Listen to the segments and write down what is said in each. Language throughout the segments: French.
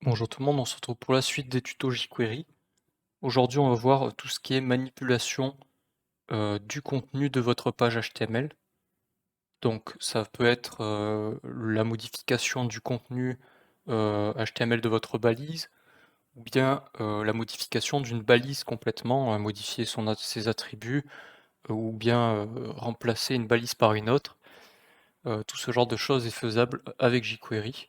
Bonjour tout le monde, on se retrouve pour la suite des tutos jQuery. Aujourd'hui, on va voir tout ce qui est manipulation du contenu de votre page HTML. Donc, ça peut être la modification du contenu HTML de votre balise, ou bien la modification d'une balise complètement, modifier ses attributs, ou bien remplacer une balise par une autre. Tout ce genre de choses est faisable avec jQuery.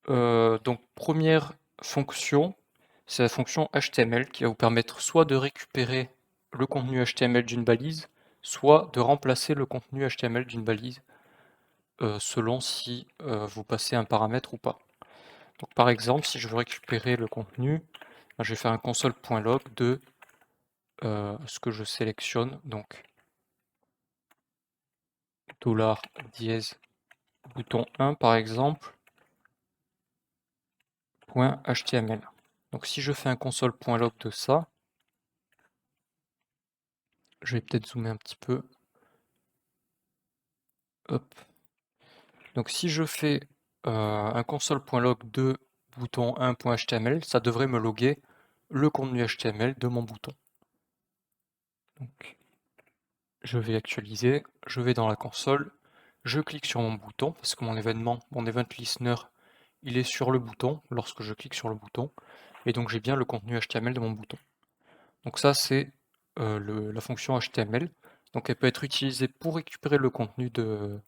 Donc première fonction, c'est la fonction HTML qui va vous permettre soit de récupérer le contenu HTML d'une balise, soit de remplacer le contenu HTML d'une balise, selon si vous passez un paramètre ou pas. Donc par exemple, si je veux récupérer le contenu, ben, je vais faire un console.log de ce que je sélectionne, donc $dièse bouton 1 par exemple, .html. Donc si je fais un console.log de ça, je vais peut-être zoomer un petit peu. Hop. Donc si je fais un console.log de bouton 1.html, ça devrait me loguer le contenu HTML de mon bouton. Donc, je vais actualiser, je vais dans la console, je clique sur mon bouton parce que mon événement, mon event listener, il est sur le bouton lorsque je clique sur le bouton, et donc j'ai bien le contenu HTML de mon bouton. Donc ça c'est la fonction HTML. Donc elle peut être utilisée pour récupérer le contenu de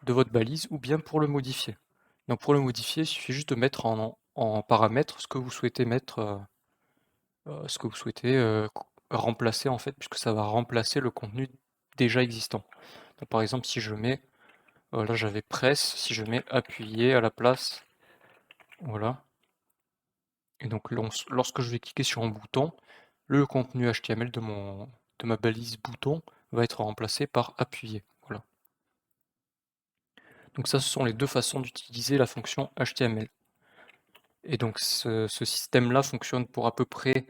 votre balise ou bien pour le modifier. Donc pour le modifier, il suffit juste de mettre en paramètre ce que vous souhaitez mettre, ce que vous souhaitez remplacer en fait, puisque ça va remplacer le contenu déjà existant. Donc par exemple, si je mets, là j'avais press, si je mets appuyer à la place, voilà. Et donc lorsque je vais cliquer sur un bouton, le contenu HTML de ma balise bouton va être remplacé par appuyer. Voilà. Donc ça, ce sont les deux façons d'utiliser la fonction HTML. Et donc ce système-là fonctionne pour à peu près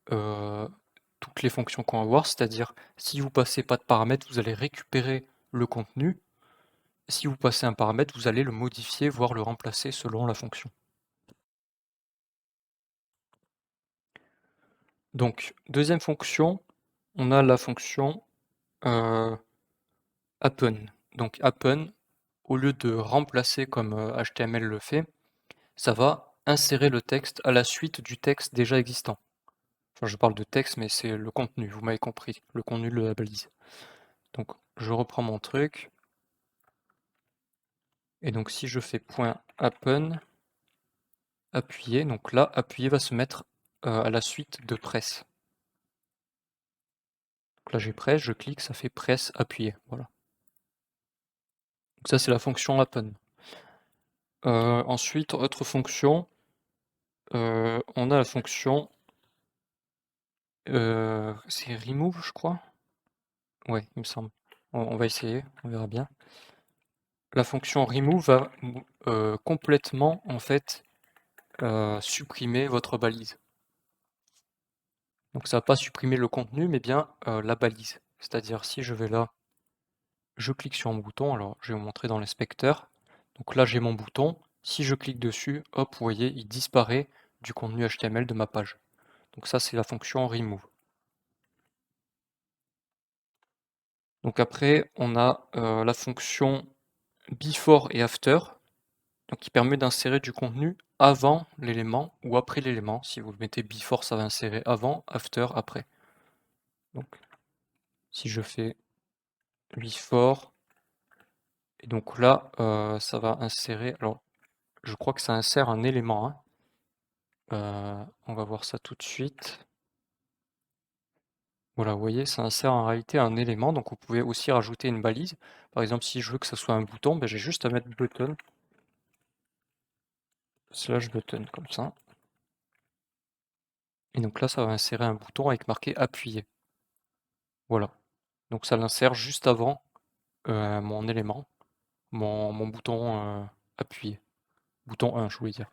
toutes les fonctions qu'on va voir, c'est-à-dire si vous passez pas de paramètres, vous allez récupérer le contenu. Si vous passez un paramètre, vous allez le modifier, voire le remplacer selon la fonction. Donc deuxième fonction, on a la fonction append. Donc append, au lieu de remplacer comme HTML le fait, ça va insérer le texte à la suite du texte déjà existant. Enfin, je parle de texte, mais c'est le contenu, vous m'avez compris, le contenu de la balise. Donc, je reprends mon truc. Et donc, si je fais .append, appuyer, donc là, appuyer va se mettre à la suite de press. Donc là, j'ai press, je clique, ça fait press, appuyer. Voilà. Donc ça, c'est la fonction append. Ensuite, autre fonction, on a la fonction, c'est remove, je crois. Ouais, il me semble. On va essayer, on verra bien. La fonction remove va complètement, en fait, supprimer votre balise. Donc ça va pas supprimer le contenu, mais bien la balise. C'est-à-dire si je vais là, je clique sur un bouton, alors je vais vous montrer dans l'inspecteur. Donc là j'ai mon bouton, si je clique dessus, hop, vous voyez, il disparaît du contenu HTML de ma page. Donc ça c'est la fonction remove. Donc après on a la fonction before et after, donc qui permet d'insérer du contenu avant l'élément ou après l'élément. Si vous le mettez before, ça va insérer avant, after, après. Donc si je fais before, et donc là, ça va insérer, alors je crois que ça insère un élément, hein. On va voir ça tout de suite. Voilà, vous voyez, ça insère en réalité un élément, donc vous pouvez aussi rajouter une balise. Par exemple, si je veux que ça soit un bouton, ben, j'ai juste à mettre button, slash button, comme ça. Et donc là, ça va insérer un bouton avec marqué appuyer. Voilà. Donc ça l'insère juste avant mon élément, mon bouton appuyé. Bouton 1, je voulais dire.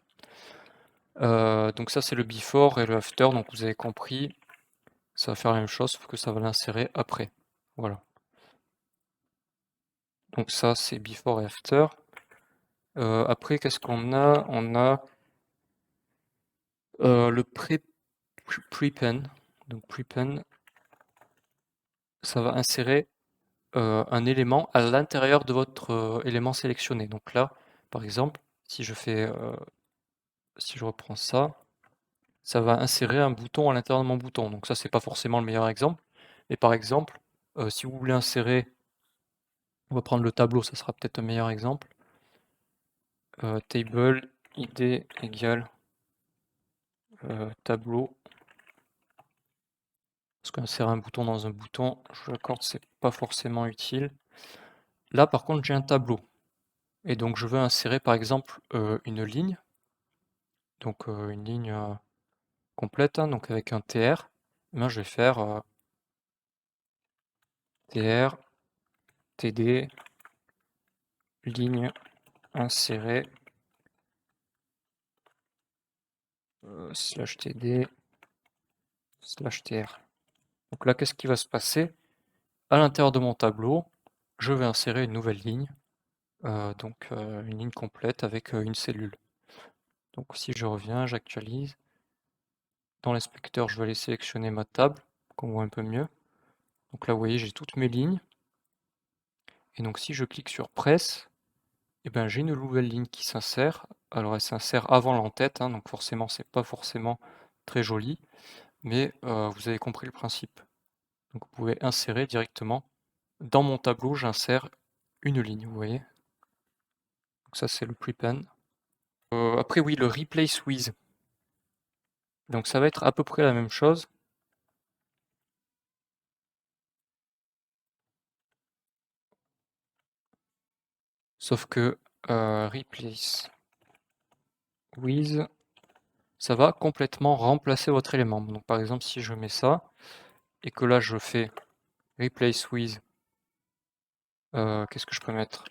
Donc ça, c'est le before et le after, donc vous avez compris. Ça va faire la même chose, sauf que ça va l'insérer après. Voilà. Donc ça, c'est before et after. Après, qu'est-ce qu'on a? On a Le prepend, donc prepend, ça va insérer un élément à l'intérieur de votre élément sélectionné. Donc là, par exemple, si je fais, si je reprends ça va insérer un bouton à l'intérieur de mon bouton. Donc ça, c'est pas forcément le meilleur exemple. Mais par exemple, si vous voulez insérer, on va prendre le tableau, ça sera peut-être un meilleur exemple. Table id égale tableau. Parce qu'insérer un bouton dans un bouton, je vous l'accorde, c'est pas forcément utile. Là, par contre, j'ai un tableau. Et donc, je veux insérer, par exemple, une ligne. Donc, une ligne complète, hein, donc avec un tr. Moi, je vais faire tr, td, ligne insérée, slash td, slash tr. Donc là, qu'est-ce qui va se passer? À l'intérieur de mon tableau, je vais insérer une nouvelle ligne, donc une ligne complète avec une cellule. Donc si je reviens, j'actualise. Dans l'inspecteur, je vais aller sélectionner ma table, qu'on voit un peu mieux. Donc là, vous voyez, j'ai toutes mes lignes. Et donc si je clique sur Press, eh ben, j'ai une nouvelle ligne qui s'insère. Alors elle s'insère avant l'entête, hein, donc forcément, c'est pas forcément très joli, mais vous avez compris le principe. Donc vous pouvez insérer directement dans mon tableau, j'insère une ligne, vous voyez. Donc ça, c'est le prepend. Après, oui, le replace with. Donc ça va être à peu près la même chose. Sauf que replace with, ça va complètement remplacer votre élément. Donc par exemple, si je mets ça, et que là je fais replace with, qu'est-ce que je peux mettre?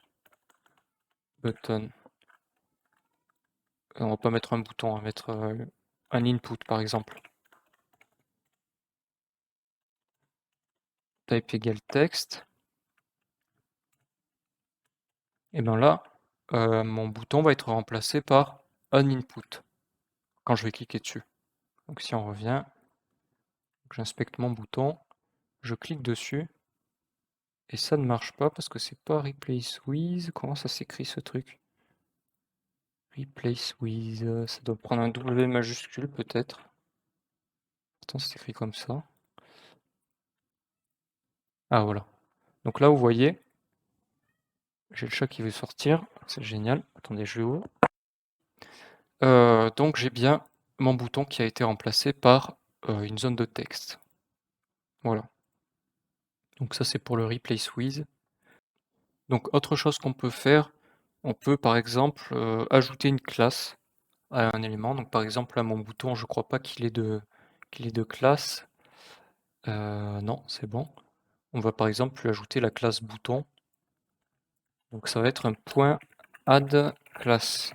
Button. On va pas mettre un bouton, on va mettre un input par exemple. Type égale texte. Et bien là, mon bouton va être remplacé par un input quand je vais cliquer dessus. Donc si on revient, j'inspecte mon bouton, je clique dessus, et ça ne marche pas parce que c'est pas replace with. Comment ça s'écrit ce truc? Replace with, ça doit prendre un W majuscule peut-être. Attends, c'est écrit comme ça. Ah voilà. Donc là, vous voyez, j'ai le chat qui veut sortir, c'est génial. Attendez, je l'ouvre. Donc j'ai bien mon bouton qui a été remplacé par une zone de texte. Voilà. Donc ça, c'est pour le replace with. Donc autre chose qu'on peut faire, on peut par exemple ajouter une classe à un élément. Donc par exemple, là, mon bouton, je crois pas qu'il ait de classe. Non, c'est bon. On va par exemple lui ajouter la classe bouton. Donc ça va être un point add class.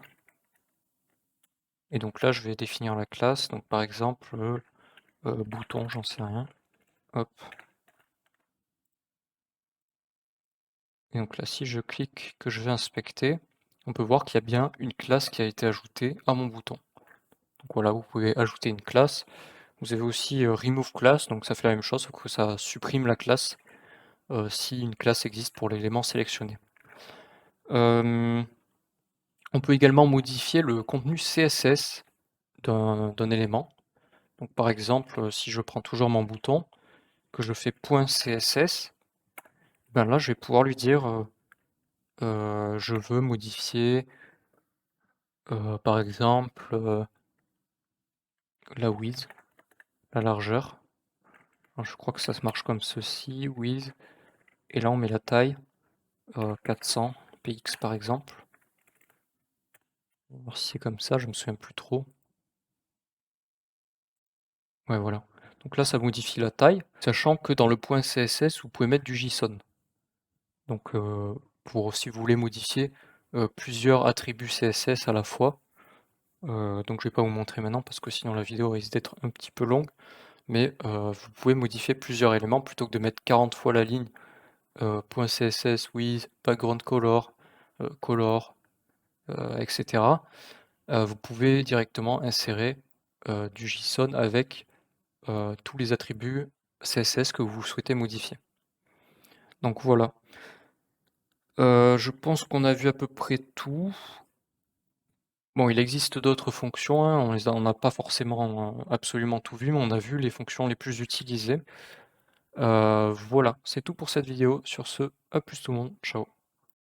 Et donc là, je vais définir la classe. Donc par exemple, bouton, j'en sais rien. Hop. Et donc là, si je clique, que je vais inspecter, on peut voir qu'il y a bien une classe qui a été ajoutée à mon bouton. Donc voilà, vous pouvez ajouter une classe. Vous avez aussi remove class, donc ça fait la même chose, sauf que ça supprime la classe si une classe existe pour l'élément sélectionné. On peut également modifier le contenu CSS d'un élément. Donc par exemple, si je prends toujours mon bouton, que je fais .css, ben là je vais pouvoir lui dire je veux modifier par exemple la width, la largeur. Alors, je crois que ça se marche comme ceci, width, et là on met la taille, 400 px par exemple. On va voir si c'est comme ça, je me souviens plus trop. Ouais, voilà. Donc là, ça modifie la taille, sachant que dans le point CSS, vous pouvez mettre du JSON. Donc, pour si vous voulez modifier plusieurs attributs CSS à la fois. Donc, je vais pas vous montrer maintenant parce que sinon la vidéo risque d'être un petit peu longue. Mais vous pouvez modifier plusieurs éléments plutôt que de mettre 40 fois la ligne point .css with background color, color, etc. Vous pouvez directement insérer du JSON avec, tous les attributs CSS que vous souhaitez modifier. Donc voilà. Je pense qu'on a vu à peu près tout. Bon, il existe d'autres fonctions, hein, on n'a pas forcément, absolument tout vu, mais on a vu les fonctions les plus utilisées. Voilà, c'est tout pour cette vidéo. Sur ce, à plus tout le monde, ciao.